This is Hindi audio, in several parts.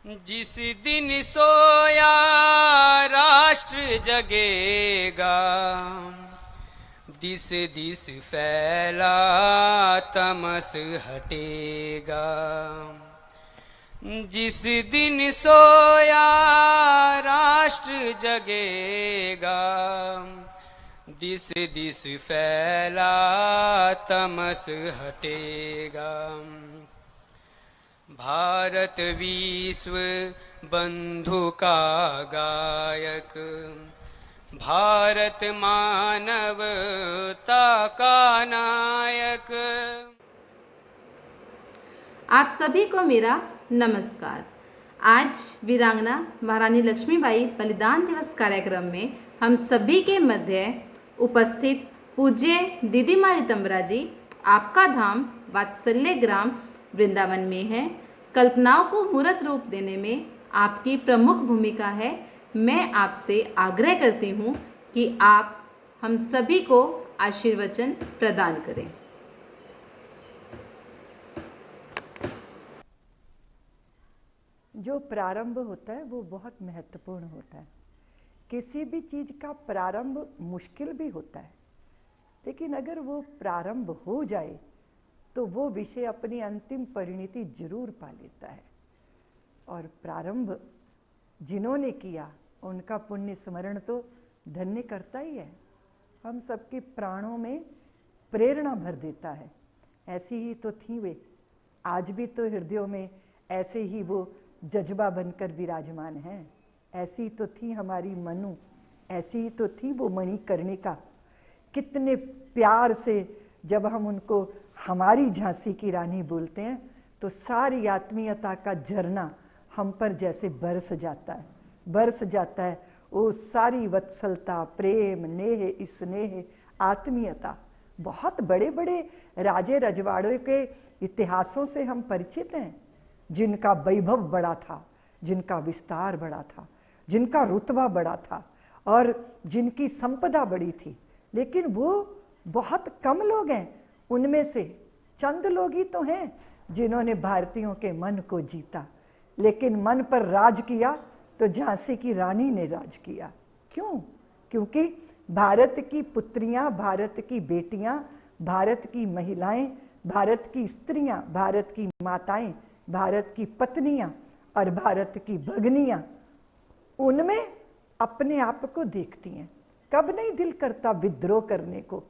जिस दिन सोया राष्ट्र जगेगा, दिस दिस फैला तमस हटेगा। जिस दिन सोया राष्ट्र जगेगा, दिस दिस फैला तमस हटेगा। भारत विश्व बंधु का गायक, भारत मानवता का नायक। आप सभी को मेरा नमस्कार। आज वीरांगना महारानी लक्ष्मीबाई बलिदान दिवस कार्यक्रम में हम सभी के मध्य उपस्थित पूज्य दीदी माँ रितंबरा जी आपका धाम वात्सल्य ग्राम वृंदावन में है। कल्पनाओं को मूर्त रूप देने में आपकी प्रमुख भूमिका है। मैं आपसे आग्रह करती हूँ कि आप हम सभी को आशीर्वचन प्रदान करें। जो प्रारंभ होता है वो बहुत महत्वपूर्ण होता है। किसी भी चीज़ का प्रारंभ मुश्किल भी होता है, लेकिन अगर वो प्रारंभ हो जाए तो वो विषय अपनी अंतिम परिणति जरूर पा लेता है। और प्रारंभ जिन्होंने किया उनका पुण्य स्मरण तो धन्य करता ही है, हम सबके प्राणों में प्रेरणा भर देता है। ऐसी ही तो थी वे, आज भी तो हृदयों में ऐसे ही वो जज्बा बनकर विराजमान हैं। ऐसी तो थी हमारी मनु, ऐसी ही तो थी वो मणिकर्णिका। कितने प्यार से जब हम उनको हमारी झांसी की रानी बोलते हैं तो सारी आत्मीयता का झरना हम पर जैसे बरस जाता है, बरस जाता है। वो सारी वत्सलता, प्रेम, नेह, स्नेह, आत्मीयता। बहुत बड़े बड़े राजे रजवाड़ों के इतिहासों से हम परिचित हैं, जिनका वैभव बड़ा था, जिनका विस्तार बड़ा था, जिनका रुतबा बड़ा था और जिनकी संपदा बड़ी थी। लेकिन वो बहुत कम लोग हैं, उनमें से चंद लोग ही तो हैं जिन्होंने भारतीयों के मन को जीता। लेकिन मन पर राज किया तो झांसी की रानी ने राज किया। क्यों? क्योंकि भारत की पुत्रियां, भारत की बेटियां, भारत की महिलाएं, भारत की स्त्रियां, भारत की माताएं, भारत की पत्नियां और भारत की भगनियां उनमें अपने आप को देखती हैं। कब नहीं दिल करता विद्रोह करने को?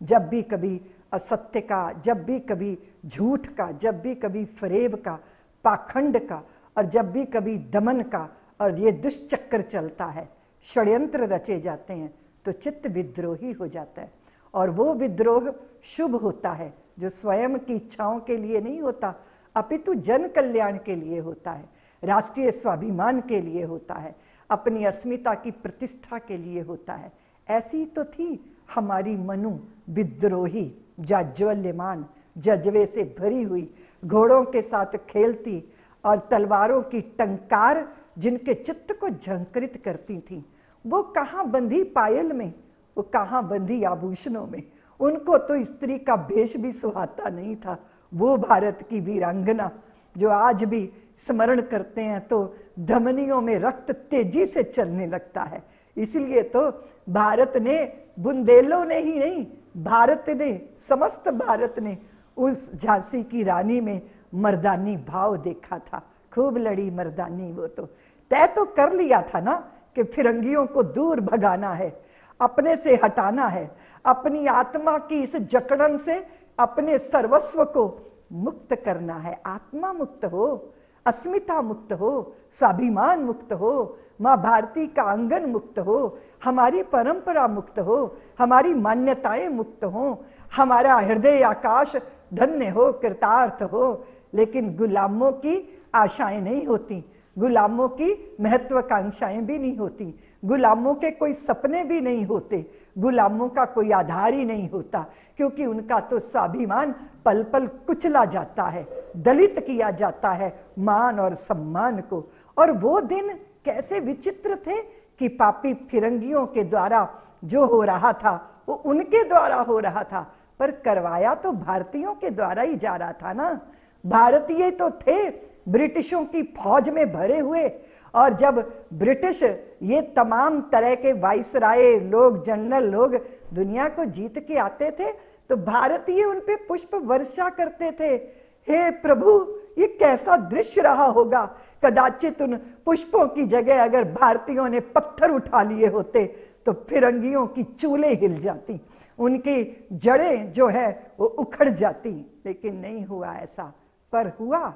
जब भी कभी असत्य का, जब भी कभी झूठ का, जब भी कभी फरेब का, पाखंड का, और जब भी कभी दमन का और ये दुष्चक्र चलता है, षड्यंत्र रचे जाते हैं, तो चित्त विद्रोही हो जाता है। और वो विद्रोह शुभ होता है जो स्वयं की इच्छाओं के लिए नहीं होता, अपितु जन कल्याण के लिए होता है, राष्ट्रीय स्वाभिमान के लिए होता है, अपनी अस्मिता की प्रतिष्ठा के लिए होता है। ऐसी तो थी हमारी मनु, विद्रोही, जाज्वल्यमान, जज्बे से भरी हुई, घोड़ों के साथ खेलती और तलवारों की टंकार जिनके चित्त को झंकृत करती थी। वो कहाँ बंधी पायल में, वो कहाँ बंधी आभूषणों में। उनको तो स्त्री का भेष भी सुहाता नहीं था। वो भारत की वीरांगना जो आज भी स्मरण करते हैं तो धमनियों में रक्त तेजी से चलने लगता है। इसलिए तो भारत ने, बुंदेलों ने ही नहीं, भारत ने, समस्त भारत ने उस झांसी की रानी में मर्दानी भाव देखा था। खूब लड़ी मर्दानी। वो तो तय तो कर लिया था ना कि फिरंगियों को दूर भगाना है, अपने से हटाना है, अपनी आत्मा की इस जकड़न से अपने सर्वस्व को मुक्त करना है। आत्मा मुक्त हो, अस्मिता मुक्त हो, स्वाभिमान मुक्त हो, माँ भारती का आंगन मुक्त हो, हमारी परंपरा मुक्त हो, हमारी मान्यताएं मुक्त हो, हमारा हृदय आकाश धन्य हो, कृतार्थ हो। लेकिन गुलामों की आशाएं नहीं होती, गुलामों की महत्वाकांक्षाएं भी नहीं होती, गुलामों के कोई सपने भी नहीं होते, गुलामों का कोई आधार ही नहीं होता, क्योंकि उनका तो स्वाभिमान पल पल कुचला जाता है, दलित किया जाता है मान और सम्मान को। और वो दिन कैसे विचित्र थे कि पापी फिरंगियों के द्वारा जो हो रहा था वो उनके द्वारा हो रहा था, पर करवाया तो भारतीयों के द्वारा ही जा रहा था ना। भारतीय तो थे ब्रिटिशों की फौज में भरे हुए। और जब ब्रिटिश ये तमाम तरह के वाइसराय लोग, जनरल लोग दुनिया को जीत के आते थे तो भारतीय उन पे पुष्प वर्षा करते थे। हे प्रभु, ये कैसा दृश्य रहा होगा। कदाचित उन पुष्पों की जगह अगर भारतीयों ने पत्थर उठा लिए होते तो फिरंगियों की चूलें हिल जाती, उनकी जड़ें जो है वो उखड़ जाती। लेकिन नहीं हुआ ऐसा, पर हुआ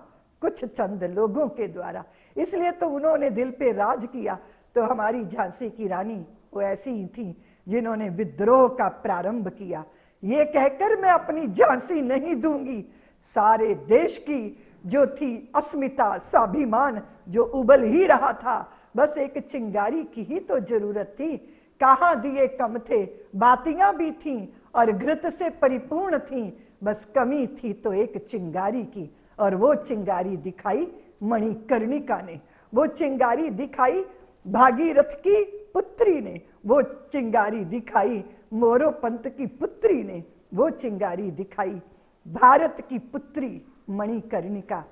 कुछ चंद लोगों के द्वारा। इसलिए तो उन्होंने दिल पे राज किया। तो हमारी झांसी की रानी वो ऐसी ही थी जिन्होंने विद्रोह का प्रारंभ किया, ये कहकर मैं अपनी झांसी नहीं दूंगी। सारे देश की जो थी अस्मिता, स्वाभिमान जो उबल ही रहा था, बस एक चिंगारी की ही तो जरूरत थी। कहाँ दिए कम थे, बातियां भी थीं और घृत से परिपूर्ण थीं, बस कमी थी तो एक चिंगारी की। और वो चिंगारी दिखाई मणिकर्णिका ने, वो चिंगारी दिखाई भागीरथ की पुत्री ने, वो चिंगारी दिखाई मोरोपंत की पुत्री ने, वो चिंगारी दिखाई भारत की पुत्री मणिकर्णिका।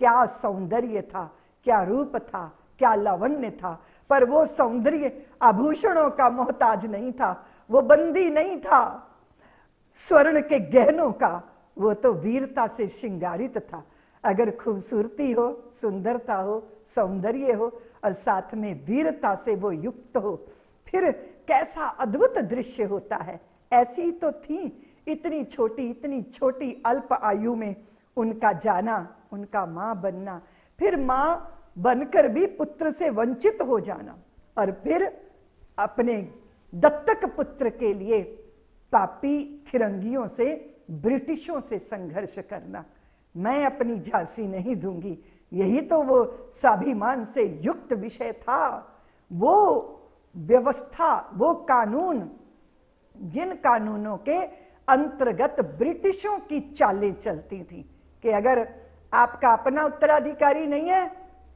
क्या सौंदर्य था, क्या रूप था, क्या लावण्य था। पर वो सौंदर्य आभूषणों का मोहताज नहीं था, वो बंदी नहीं था स्वर्ण के गहनों का, वो तो वीरता से श्रृंगारित था। अगर खूबसूरती हो, सुंदरता हो, सौंदर्य हो और साथ में वीरता से वो युक्त हो, फिर कैसा अद्भुत दृश्य होता है। ऐसी तो थी, इतनी छोटी अल्प आयु में उनका जाना, उनका मां बनना, फिर मां बनकर भी पुत्र से वंचित हो जाना, और फिर अपने दत्तक पुत्र के लिए पापी फिरंगियों से, ब्रिटिशों से संघर्ष करना। मैं अपनी झांसी नहीं दूंगी, यही तो वो स्वाभिमान से युक्त विषय था। वो व्यवस्था, वो कानून, जिन कानूनों के अंतर्गत ब्रिटिशों की चालें चलती थी कि अगर आपका अपना उत्तराधिकारी नहीं है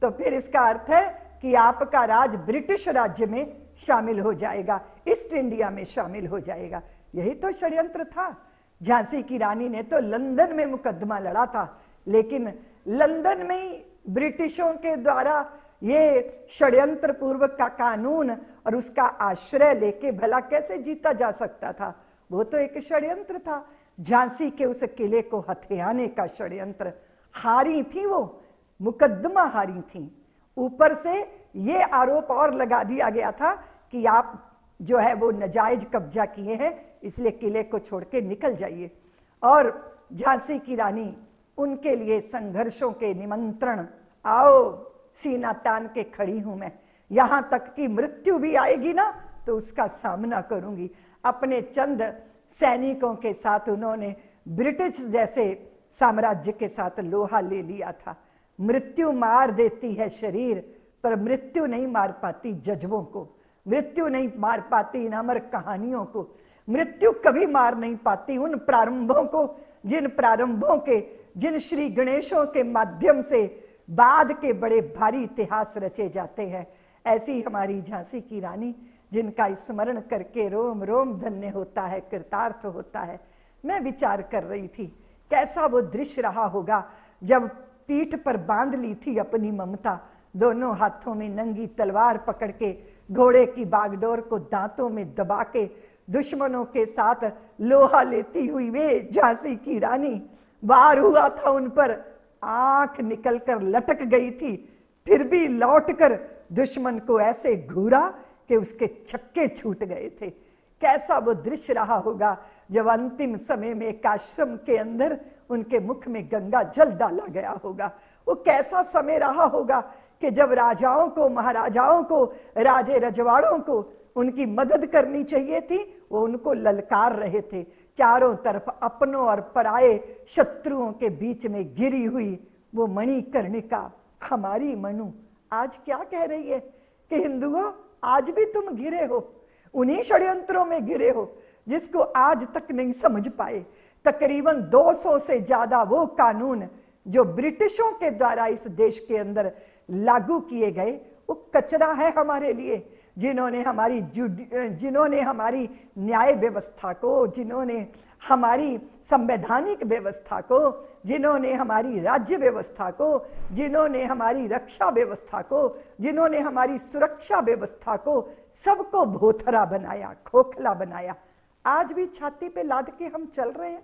तो फिर इसका अर्थ है कि आपका राज ब्रिटिश राज्य में शामिल हो जाएगा, ईस्ट इंडिया में शामिल हो जाएगा। यही तो षड्यंत्र था। झांसी की रानी ने तो लंदन में मुकदमा लड़ा था, लेकिन लंदन में ही ब्रिटिशों के द्वारा ये षड्यंत्र पूर्वक का कानून और उसका आश्रय लेके भला कैसे जीता जा सकता था। वो तो एक षड्यंत्र था, झांसी के उस किले को हथियाने का षड्यंत्र। हारी थी वो, मुकदमा हारी थी। ऊपर से ये आरोप और लगा दिया गया था कि आप जो है वो नाजायज कब्जा किए हैं, इसलिए किले को छोड़ के निकल जाइए। और झांसी की रानी, उनके लिए संघर्षों के निमंत्रण, आओ सीना तान के खड़ी हूं मैं, यहां तक कि मृत्यु भी आएगी ना तो उसका सामना करूंगी। अपने चंद सैनिकों के साथ उन्होंने ब्रिटिश जैसे साम्राज्य के साथ लोहा ले लिया था। मृत्यु मार देती है शरीर, पर मृत्यु नहीं मार पाती जज्बों को, मृत्यु नहीं मार पाती इन अमर कहानियों को, मृत्यु कभी मार नहीं पाती उन प्रारंभों को, जिन प्रारंभों के, जिन श्री गणेशों के माध्यम से बाद के बड़े भारी इतिहास रचे जाते हैं। ऐसी हमारी झांसी की रानी, जिनका स्मरण करके रोम रोम धन्य होता है, कृतार्थ होता है। मैं विचार कर रही थी कैसा वो दृश्य रहा होगा जब पीठ पर बांध ली थी अपनी ममता, दोनों हाथों में नंगी तलवार पकड़ के, घोड़े की बागडोर को दांतों में दबा के, दुश्मनों के साथ लोहा लेती हुई वे झांसी की रानी। वार हुआ था उन पर, आंख निकलकर लटक गई थी, फिर भी लौटकर दुश्मन को ऐसे घूरा कि उसके छक्के छूट गए थे। कैसा वो दृश्य रहा होगा जब अंतिम समय में एक आश्रम के अंदर उनके मुख में गंगा जल डाला गया होगा। वो कैसा समय रहा होगा कि जब राजाओं को, महाराजाओं को, राजे रजवाड़ों को उनकी मदद करनी चाहिए थी, वो उनको ललकार रहे थे। चारों तरफ अपनों और पराये शत्रुओं के बीच में गिरी हुई वो मणिकर्णिका, हमारी मनु आज क्या कह रही है कि हिंदुओं, आज भी तुम घिरे हो, उन्हीं षड्यंत्रों में घिरे हो जिसको आज तक नहीं समझ पाए। तकरीबन 200 से ज्यादा वो कानून जो ब्रिटिशों के द्वारा इस देश के अंदर लागू किए गए, वो कचरा है हमारे लिए। जिन्होंने हमारी न्याय व्यवस्था को, जिन्होंने हमारी संवैधानिक व्यवस्था को, जिन्होंने हमारी राज्य व्यवस्था को, जिन्होंने हमारी रक्षा व्यवस्था को, जिन्होंने हमारी सुरक्षा व्यवस्था को, सबको भोथरा बनाया, खोखला बनाया, आज भी छाती पे लाद के हम चल रहे हैं।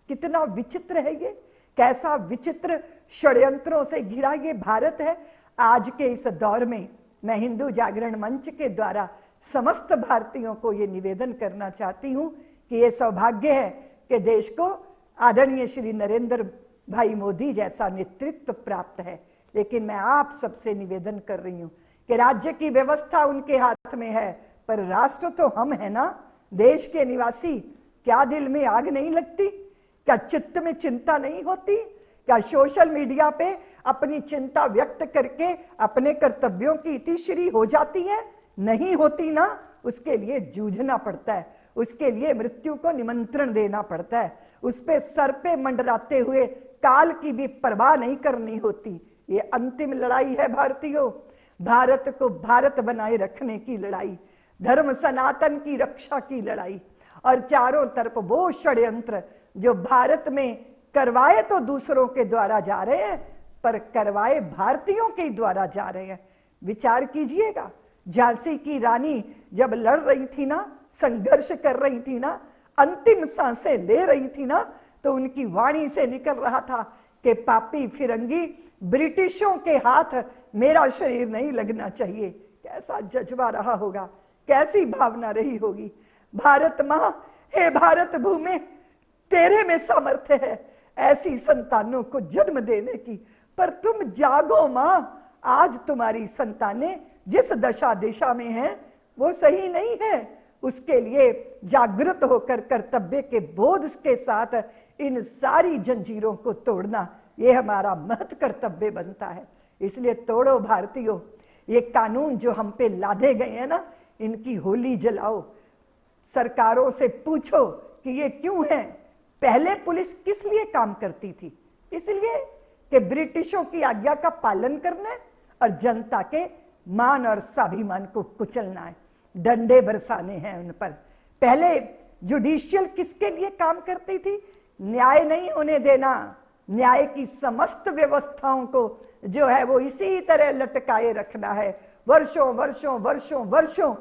कितना विचित्र है ये, कैसा विचित्र षड्यंत्रों से घिरा ये भारत है। आज के इस दौर में मैं हिंदू जागरण मंच के द्वारा समस्त भारतीयों को ये निवेदन करना चाहती हूँ कि ये सौभाग्य है कि देश को आदरणीय श्री नरेंद्र भाई मोदी जैसा नेतृत्व प्राप्त है, लेकिन मैं आप सबसे निवेदन कर रही हूँ कि राज्य की व्यवस्था उनके हाथ में है, पर राष्ट्र तो हम है ना, देश के निवासी। क्या दिल में आग नहीं लगती? क्या चित्त में चिंता नहीं होती? क्या सोशल मीडिया पे अपनी चिंता व्यक्त करके अपने कर्तव्यों की इतिश्री हो जाती है? नहीं होती ना। उसके लिए जूझना पड़ता है, उसके लिए मृत्यु को निमंत्रण देना पड़ता है, उस पे सर पे मंडराते हुए काल की भी परवाह नहीं करनी होती। ये अंतिम लड़ाई है भारतीयों, भारत को भारत बनाए रखने की लड़ाई, धर्म सनातन की रक्षा की लड़ाई। और चारों तरफ वो षड्यंत्र जो भारत में करवाए तो दूसरों के द्वारा जा रहे हैं, पर करवाए भारतीयों के द्वारा जा रहे हैं। विचार कीजिएगा, झांसी की रानी जब लड़ रही थी ना, संघर्ष कर रही थी ना, अंतिम सांसें ले रही थी ना, तो उनकी वाणी से निकल रहा था कि पापी फिरंगी ब्रिटिशों के हाथ मेरा शरीर नहीं लगना चाहिए। कैसा जज्बा रहा होगा, कैसी भावना रही होगी। भारत मां, हे भारत भूमि, तेरे में सामर्थ्य है ऐसी संतानों को जन्म देने की, पर तुम जागो मां। आज तुम्हारी संतानें जिस दशा दिशा में हैं वो सही नहीं है। उसके लिए जागृत होकर कर्तव्य के बोध के साथ इन सारी जंजीरों को तोड़ना ये हमारा महत कर्तव्य बनता है। इसलिए तोड़ो भारतीयों, ये कानून जो हम पे लादे गए हैं ना, इनकी होली जलाओ। सरकारों से पूछो कि ये क्यों है। पहले पुलिस किस लिए काम करती थी? इसलिए कि ब्रिटिशों की आज्ञा का पालन करना है और जनता के मान और स्वाभिमान को कुचलना है, डंडे बरसाने हैं उन पर। पहले जुडिशियल किसके लिए काम करती थी? न्याय नहीं होने देना, न्याय की समस्त व्यवस्थाओं को जो है वो इसी तरह लटकाए रखना है, वर्षों वर्षों वर्षों वर्षों।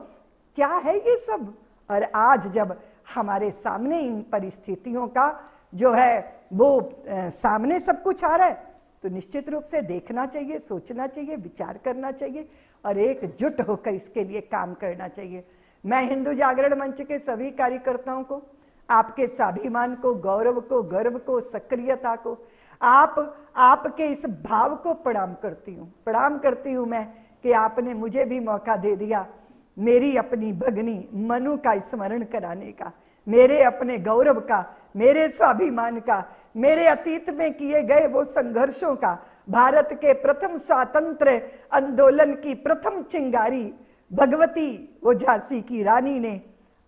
क्या है ये सब? और आज जब हमारे सामने इन परिस्थितियों का जो है वो सामने सब कुछ आ रहा है, तो निश्चित रूप से देखना चाहिए, सोचना चाहिए, विचार करना चाहिए और एकजुट होकर इसके लिए काम करना चाहिए। मैं हिंदू जागरण मंच के सभी कार्यकर्ताओं को, आपके स्वाभिमान को, गौरव को, गर्व को, सक्रियता को, आपके इस भाव को प्रणाम करती हूँ मैं कि आपने मुझे भी मौका दे दिया मेरी अपनी भगनी मनु का स्मरण कराने का, मेरे अपने गौरव का, मेरे स्वाभिमान का, मेरे अतीत में किए गए वो संघर्षों का, भारत के प्रथम स्वातंत्र्य आंदोलन की प्रथम चिंगारी भगवती वो झांसी की रानी ने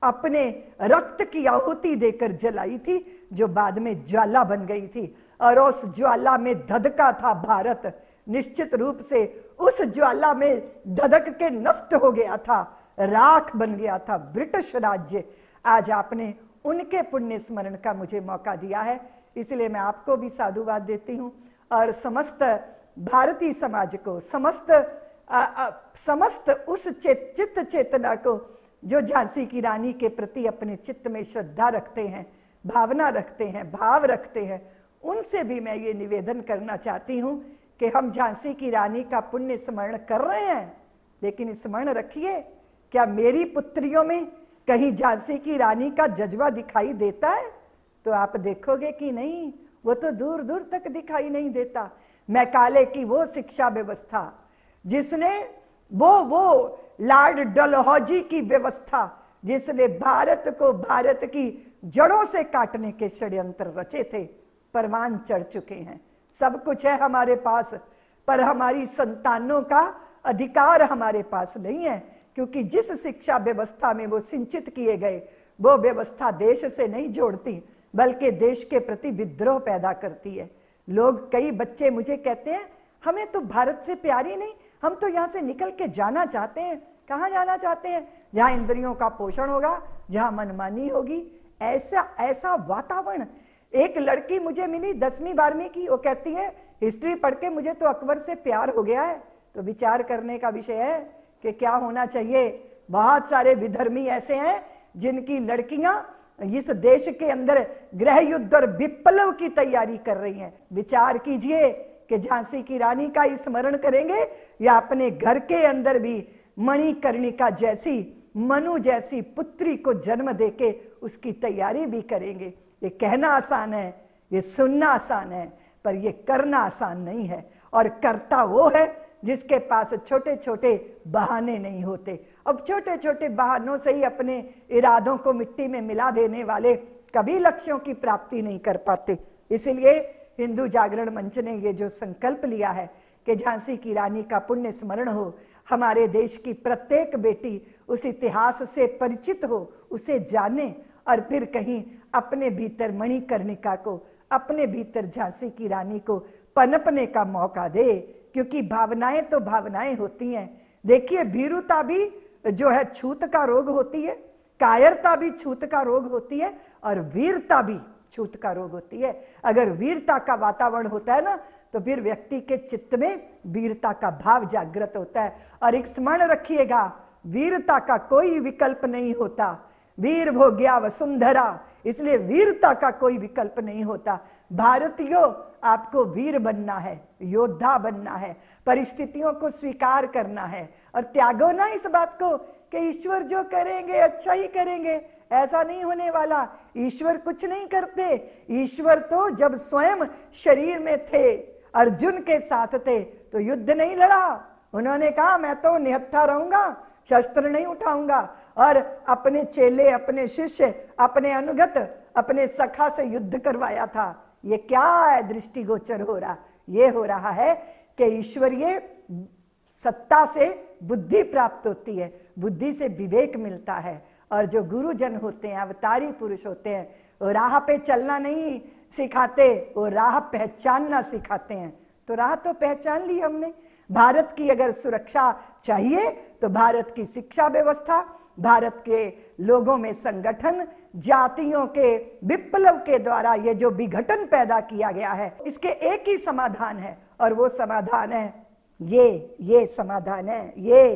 अपने रक्त की आहुति देकर जलाई थी, जो बाद में ज्वाला बन गई थी। और उस ज्वाला में धधका था भारत। निश्चित रूप से उस ज्वाला में धधक के नष्ट हो गया था, राख बन गया था ब्रिटिश राज्य। आज आपने उनके पुण्य स्मरण का मुझे मौका दिया है, इसलिए मैं आपको भी साधुवाद देती हूँ और समस्त भारतीय समाज को, समस्त उस चित्त चेतना को जो झांसी की रानी के प्रति अपने चित्त में श्रद्धा रखते हैं, भावना रखते हैं, भाव रखते हैं, उनसे भी मैं ये निवेदन करना चाहती हूँ कि हम झांसी की रानी का पुण्य स्मरण कर रहे हैं, लेकिन स्मरण रखिए, क्या मेरी पुत्रियों में कहीं झांसी की रानी का जज्बा दिखाई देता है? तो आप देखोगे कि नहीं, वो तो दूर दूर तक दिखाई नहीं देता। मैकाले की वो शिक्षा व्यवस्था जिसने वो लॉर्ड डलहौजी की व्यवस्था जिसने भारत को भारत की जड़ों से काटने के षड्यंत्र रचे थे, प्रमाण चढ़ चुके हैं। सब कुछ है हमारे पास, पर हमारी संतानों का अधिकार हमारे पास नहीं है, क्योंकि जिस शिक्षा व्यवस्था में वो सिंचित किए गए वो व्यवस्था देश से नहीं जोड़ती, बल्कि देश के प्रति विद्रोह पैदा करती है। लोग, कई बच्चे मुझे कहते हैं हमें तो भारत से प्यार ही नहीं, हम तो यहाँ से निकल के जाना चाहते हैं। कहाँ जाना चाहते हैं? जहाँ इंद्रियों का पोषण होगा, जहाँ मनमानी होगी। ऐसा ऐसा वातावरण। एक लड़की मुझे मिली 10वीं 12वीं की, वो कहती है हिस्ट्री पढ़ के मुझे तो अकबर से प्यार हो गया है। तो विचार करने का विषय है कि क्या होना चाहिए। बहुत सारे विधर्मी ऐसे हैं जिनकी लड़कियां इस देश के अंदर गृह युद्ध और विप्लव की तैयारी कर रही हैं। विचार कीजिए कि झांसी की रानी का ही स्मरण करेंगे या अपने घर के अंदर भी मणिकर्णिका जैसी, मनु जैसी पुत्री को जन्म देके उसकी तैयारी भी करेंगे। ये कहना आसान है, ये सुनना आसान है, पर ये करना आसान नहीं है। और करता वो है जिसके पास छोटे छोटे बहाने नहीं होते। अब छोटे छोटे बहानों से ही अपने इरादों को मिट्टी में मिला देने वाले कभी लक्ष्यों की प्राप्ति नहीं कर पाते। इसलिए हिंदू जागरण मंच ने ये जो संकल्प लिया है कि झांसी की रानी का पुण्य स्मरण हो, हमारे देश की प्रत्येक बेटी उस इतिहास से परिचित हो, उसे जाने और फिर कहीं अपने भीतर मणिकर्णिका को, अपने भीतर झांसी की रानी को पनपने का मौका दे। क्योंकि भावनाएं तो भावनाएं होती हैं। देखिए भीरुता भी जो है छूत का रोग होती है, कायरता भी छूत का रोग होती है, और वीरता भी छूत का रोग होती है। अगर वीरता का वातावरण होता है ना, तो फिर व्यक्ति के चित्त में वीरता का भाव जागृत होता है। और एक स्मरण रखिएगा, वीरता का कोई विकल्प नहीं होता। वीर भोग्या वसुंधरा, इसलिए वीरता का कोई विकल्प नहीं होता। भारतीयों, आपको वीर बनना है, योद्धा बनना है, परिस्थितियों को स्वीकार करना है और त्यागो ना इस बात को कि ईश्वर जो करेंगे अच्छा ही करेंगे। ऐसा नहीं होने वाला। ईश्वर कुछ नहीं करते। ईश्वर तो जब स्वयं शरीर में थे, अर्जुन के साथ थे, तो युद्ध नहीं लड़ा। उन्होंने कहा मैं तो निहत्था रहूंगा, शस्त्र नहीं उठाऊंगा। और अपने चेले, अपने शिष्य, अपने अनुगत, अपने सखा से युद्ध करवाया था। ये क्या है दृष्टिगोचर हो रहा? ये हो रहा है कि ईश्वरीय सत्ता से बुद्धि प्राप्त होती है, बुद्धि से विवेक मिलता है। और जो गुरुजन होते हैं, अवतारी पुरुष होते हैं, वो राह पे चलना नहीं सिखाते, वो राह पहचानना सिखाते हैं। तो राह तो पहचान ली हमने। भारत की अगर सुरक्षा चाहिए तो भारत की शिक्षा व्यवस्था, भारत के लोगों में संगठन, जातियों के विप्लव के द्वारा ये जो विघटन पैदा किया गया है, इसके एक ही समाधान है, और वो समाधान है ये समाधान है। ये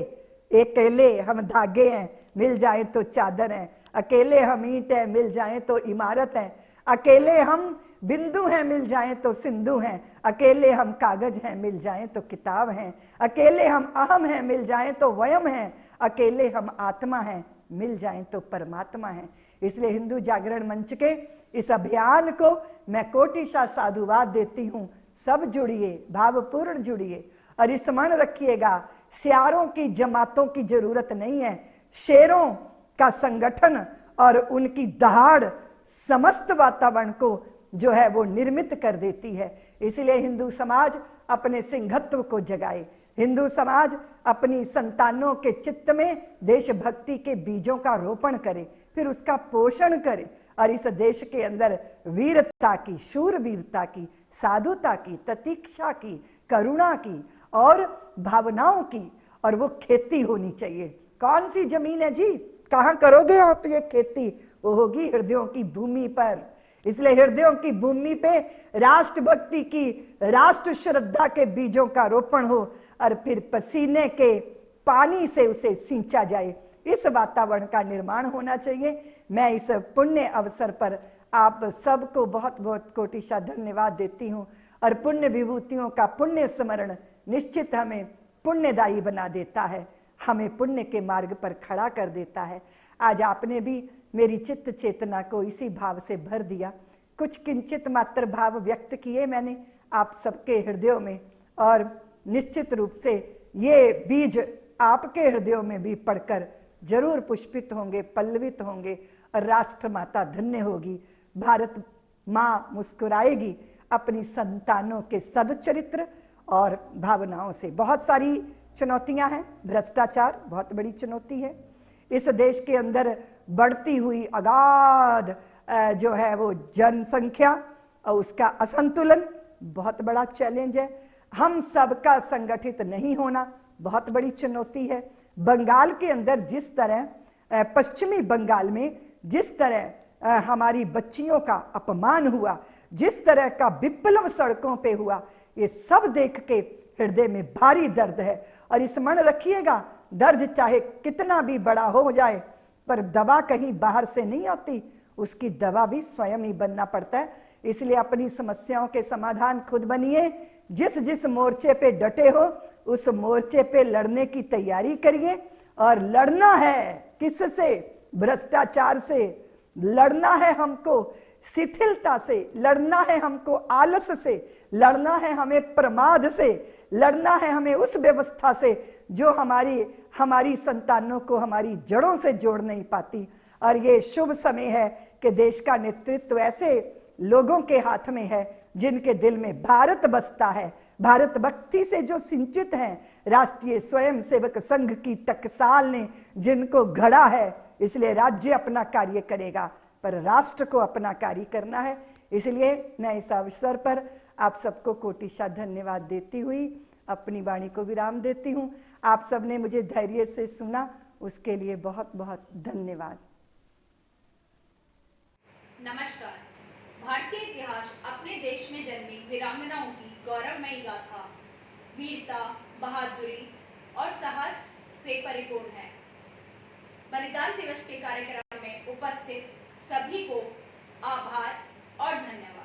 अकेले हम धागे हैं, मिल जाए तो चादर है। अकेले हम ईंट है, मिल जाए तो इमारत है। अकेले हम बिंदु हैं, मिल जाएं तो सिंधु हैं। अकेले हम कागज हैं, मिल जाएं तो किताब हैं। अकेले हम अहम हैं, मिल जाएं तो वयम हैं। अकेले हम आत्मा हैं, मिल जाएं तो परमात्मा हैं। इसलिए हिंदू जागरण मंच के इस अभियान को मैं कोटिशा साधुवाद देती हूँ। सब जुड़िए, भावपूर्ण जुड़िए, और स्मरण रखिएगा, सियारों की जमातों की जरूरत नहीं है। शेरों का संगठन और उनकी दहाड़ समस्त वातावरण को जो है वो निर्मित कर देती है। इसलिए हिंदू समाज अपने सिंहत्व को जगाए, हिंदू समाज अपनी संतानों के चित्त में देशभक्ति के बीजों का रोपण करे, फिर उसका पोषण करे, और इस देश के अंदर वीरता की, शूरवीरता की, साधुता की, प्रतीक्षा की, करुणा की और भावनाओं की, और वो खेती होनी चाहिए। कौन सी जमीन है जी, कहाँ करोगे आप ये खेती? वो होगी हृदयों की भूमि पर। इसलिए हृदयों की भूमि पे राष्ट्रभक्ति की, राष्ट्र श्रद्धा के बीजों का रोपण हो, और फिर पसीने के पानी से उसे सींचा जाए। इस वातावरण का निर्माण होना चाहिए। मैं इस पुण्य अवसर पर आप सबको बहुत बहुत कोटिशा धन्यवाद देती हूँ। और पुण्य विभूतियों का पुण्य स्मरण निश्चित हमें पुण्यदायी बना देता है, हमें पुण्य के मार्ग पर खड़ा कर देता है। आज आपने भी मेरी चित्त चेतना को इसी भाव से भर दिया। कुछ किंचित मात्र भाव व्यक्त किए मैंने आप सबके हृदयों में, और निश्चित रूप से ये बीज आपके हृदयों में भी पड़कर जरूर पुष्पित होंगे, पल्लवित होंगे, और राष्ट्र माता धन्य होगी। भारत माँ मुस्कुराएगी अपनी संतानों के सदचरित्र और भावनाओं से। बहुत सारी चुनौतियां हैं। भ्रष्टाचार बहुत बड़ी चुनौती है। इस देश के अंदर बढ़ती हुई अगाध जो है वो जनसंख्या और उसका असंतुलन बहुत बड़ा चैलेंज है। हम सबका संगठित नहीं होना बहुत बड़ी चुनौती है। बंगाल के अंदर जिस तरह, पश्चिमी बंगाल में जिस तरह हमारी बच्चियों का अपमान हुआ, जिस तरह का विप्लव सड़कों पे हुआ, ये सब देख के हृदय में भारी दर्द है। और स्मरण रखिएगा, दर्द चाहे कितना भी बड़ा हो जाए, पर दवा कहीं बाहर से नहीं आती, उसकी दवा भी स्वयं ही बनना पड़ता है। इसलिए अपनी समस्याओं के समाधान खुद बनिए। जिस जिस मोर्चे पे डटे हो, उस मोर्चे पे लड़ने की तैयारी करिए। और लड़ना है किससे? भ्रष्टाचार से लड़ना है हमको, शिथिलता से लड़ना है हमको, आलस से लड़ना है हमें, प्रमाद से लड़ना है हमें, उस व्यवस्था से जो हमारी संतानों को हमारी जड़ों से जोड़ नहीं पाती। और ये शुभ समय है कि देश का नेतृत्व ऐसे लोगों के हाथ में है जिनके दिल में भारत बसता है, भारत भक्ति से जो सिंचित हैं। राष्ट्रीय स्वयंसेवक संघ की टकसाल ने जिनको घड़ा है, इसलिए राज्य अपना कार्य करेगा, पर राष्ट्र को अपना कार्य करना है। इसलिए मैं इस अवसर पर आप सबको कोटिशा धन्यवाद देती हुई अपनी वाणी को विराम देती हूँ। आप सबने मुझे धैर्य से सुना, उसके लिए बहुत बहुत धन्यवाद। नमस्कार। भारतीय इतिहास अपने देश में जन्मी वीरांगनाओं की गौरवमयी गाथा वीरता, बहादुरी और साहस से परिपूर्ण है। बलिदान दिवस के कार्यक्रम में उपस्थित सभी को आभार और धन्यवाद।